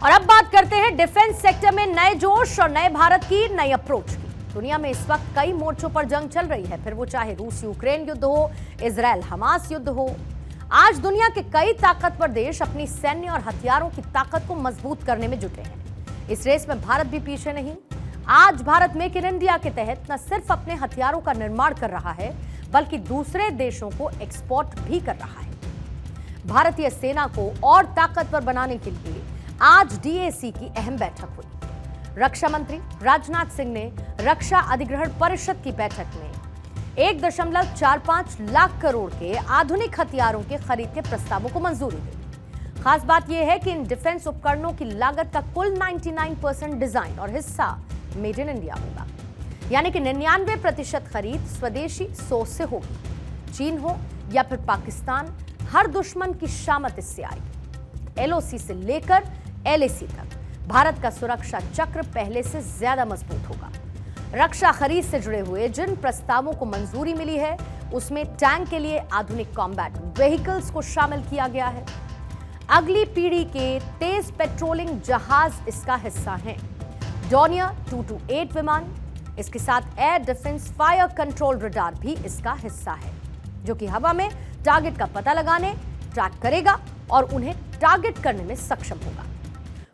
और अब बात करते हैं डिफेंस सेक्टर में नए जोश और नए भारत की नई अप्रोच की। दुनिया में इस वक्त कई मोर्चों पर जंग चल रही है, फिर वो चाहे रूस यूक्रेन युद्ध हो, इजराइल हमास युद्ध हो। आज दुनिया के कई ताकतवर देश अपनी सैन्य और हथियारों की ताकत को मजबूत करने में जुटे हैं। इस रेस में भारत भी पीछे नहीं। आज भारत मेक इन इंडिया के तहत न सिर्फ अपने हथियारों का निर्माण कर रहा है, बल्कि दूसरे देशों को एक्सपोर्ट भी कर रहा है। भारतीय सेना को और ताकतवर बनाने के लिए आज डीएसी की अहम बैठक हुई। रक्षा मंत्री राजनाथ सिंह ने रक्षा अधिग्रहण परिषद की बैठक में 1.45 लाख करोड़ के आधुनिक हथियारों के खरीद के प्रस्तावों को मंजूरी दी। खास बात यह है कि इन डिफेंस उपकरणों की लागत का कुल 99% डिजाइन और हिस्सा मेड इन इंडिया होगा, यानी कि 99% खरीद स्वदेशी सोच से होगी। चीन हो या फिर पाकिस्तान, हर दुश्मन की शामत इससे आएगी। एलओसी से लेकर एलएसी तक भारत का सुरक्षा चक्र पहले से ज्यादा मजबूत होगा। रक्षा खरीद से जुड़े हुए जिन प्रस्तावों को मंजूरी मिली है, उसमें टैंक के लिए आधुनिक कॉम्बैट व्हीकल्स को शामिल किया गया है। अगली पीढ़ी के तेज पेट्रोलिंग जहाज इसका हिस्सा हैं। डॉनियर 228 विमान, इसके साथ air defence fire control radar भी इसका हिस्सा है, जो कि हवा में टारगेट का पता लगाने, ट्रैक करेगा और उन्हें टारगेट करने में सक्षम होगा।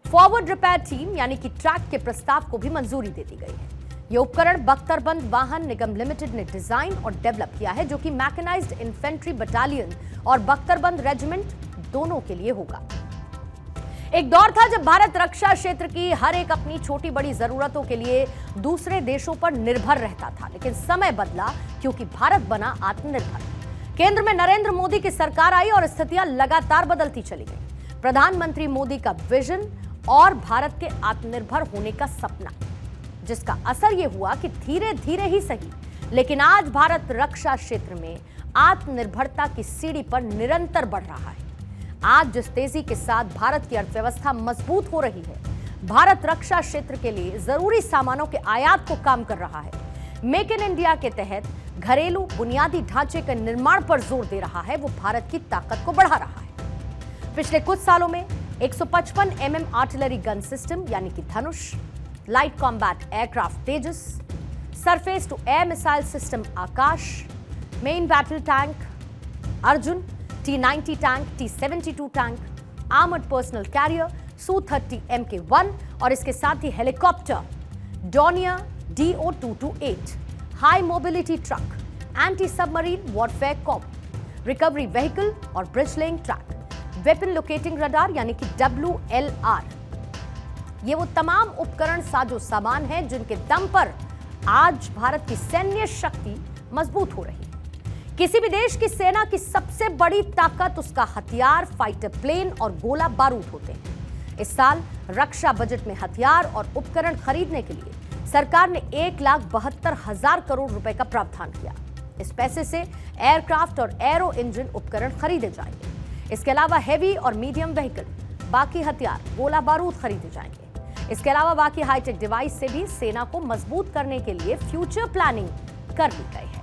फॉरवर्ड रिपेयर टीम यानी कि ट्रैक के प्रस्ताव को भी मंजूरी दे दी गई है। यह उपकरण बख्तरबंद वाहन निगम लिमिटेड ने डिजाइन और डेवलप किया है, जो कि मैकेनाइज्ड इन्फेंट्री बटालियन और बख्तरबंद रेजिमेंट दोनों के लिए होगा। एक दौर था जब भारत रक्षा क्षेत्र की हर एक अपनी छोटी बड़ी जरूरतों के लिए दूसरे देशों पर निर्भर रहता था, लेकिन समय बदला क्योंकि भारत बना आत्मनिर्भर। केंद्र में नरेंद्र मोदी की सरकार आई और स्थितियां लगातार बदलती चली गई। प्रधानमंत्री मोदी का विजन और भारत के आत्मनिर्भर होने का सपना, जिसका असर यह हुआ कि धीरे धीरे ही सही, लेकिन आज भारत रक्षा क्षेत्र में आत्मनिर्भरता की सीढ़ी पर निरंतर बढ़ रहा है। आज जिस तेजी के साथ भारत की अर्थव्यवस्था मजबूत हो रही है, भारत रक्षा क्षेत्र के लिए जरूरी सामानों के आयात को काम कर रहा है। मेक इन इंडिया के तहत घरेलू बुनियादी ढांचे के निर्माण पर जोर दे रहा है, वो भारत की ताकत को बढ़ा रहा है। पिछले कुछ सालों में 155 mm आर्टिलरी गन सिस्टम यानी कि Dhanush, light combat aircraft Tejas, surface to air missile system Akash, main battle tank Arjun, T-90 tank, T-72 tank, armoured personnel carrier Su-30 Mk1 और इसके साथ ही helicopter Dornier DO-228, high mobility truck, anti submarine warfare com, recovery vehicle और bridge laying track, weapon locating radar यानी कि WLR। ये वो तमाम उपकरण साजो सामान हैं जिनके दम पर आज भारत की सैन्य शक्ति मजबूत हो रही है। किसी भी देश की सेना की सबसे बड़ी ताकत उसका हथियार, फाइटर प्लेन और गोला बारूद होते हैं। इस साल रक्षा बजट में हथियार और उपकरण खरीदने के लिए सरकार ने 1,72,000 करोड़ रुपए का प्रावधान किया। इस पैसे से एयरक्राफ्ट और एरो इंजन उपकरण खरीदे जाएंगे। इसके अलावा हैवी और मीडियम व्हीकल, बाकी हथियार, गोला बारूद खरीदे जाएंगे। इसके अलावा बाकी हाईटेक डिवाइस से भी सेना को मजबूत करने के लिए फ्यूचर प्लानिंग कर ली गई है।